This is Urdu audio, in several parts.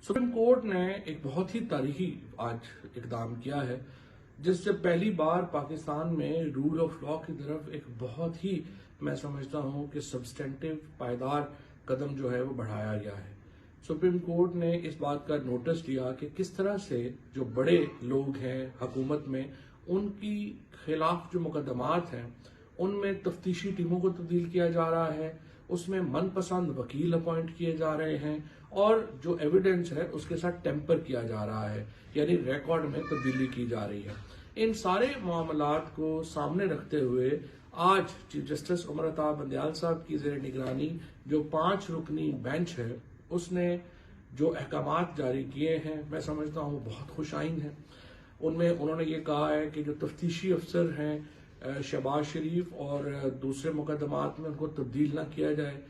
سپریم کورٹ نے ایک بہت ہی تاریخی آج اقدام کیا ہے جس سے پہلی بار پاکستان میں رول آف لا کی طرف ایک بہت ہی میں سمجھتا ہوں کہ سبسٹینٹیو پائیدار قدم جو ہے وہ بڑھایا گیا ہے۔ سپریم کورٹ نے اس بات کا نوٹس لیا کہ کس طرح سے جو بڑے لوگ ہیں حکومت میں ان کی خلاف جو مقدمات ہیں ان میں تفتیشی ٹیموں کو تبدیل کیا جا رہا ہے، اس میں من پسند وکیل اپوائنٹ کیے جا رہے ہیں اور جو ایویڈنس ہے اس کے ساتھ ٹیمپر کیا جا رہا ہے، یعنی ریکارڈ میں تبدیلی کی جا رہی ہے۔ ان سارے معاملات کو سامنے رکھتے ہوئے آج چیف جسٹس عمر عطا بندیال صاحب کی زیر نگرانی جو 5 رکنی بینچ ہے اس نے جو احکامات جاری کیے ہیں میں سمجھتا ہوں بہت خوش آئند ہیں۔ ان میں انہوں نے یہ کہا ہے کہ جو تفتیشی افسر ہیں شہباز شریف اور دوسرے مقدمات میں ان کو تبدیل نہ کیا جائے۔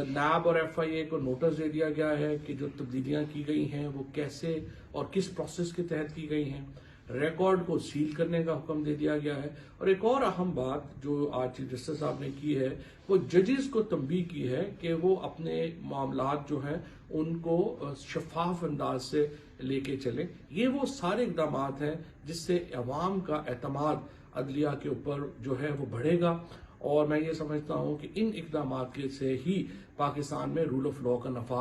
نیب اور ایف آئی اے کو نوٹس دے دیا گیا ہے کہ جو تبدیلیاں کی گئی ہیں وہ کیسے اور کس پروسیس کے تحت کی گئی ہیں۔ ریکارڈ کو سیل کرنے کا حکم دے دیا گیا ہے، اور ایک اور اہم بات جو آج چیف جسٹس صاحب نے کی ہے وہ ججز کو تنبیہ کی ہے کہ وہ اپنے معاملات جو ہیں ان کو شفاف انداز سے لے کے چلیں۔ یہ وہ سارے اقدامات ہیں جس سے عوام کا اعتماد عدلیہ کے اوپر جو ہے وہ بڑھے گا، اور میں یہ سمجھتا ہوں کہ ان اقدامات سے ہی پاکستان میں رول آف لا کا نفاذ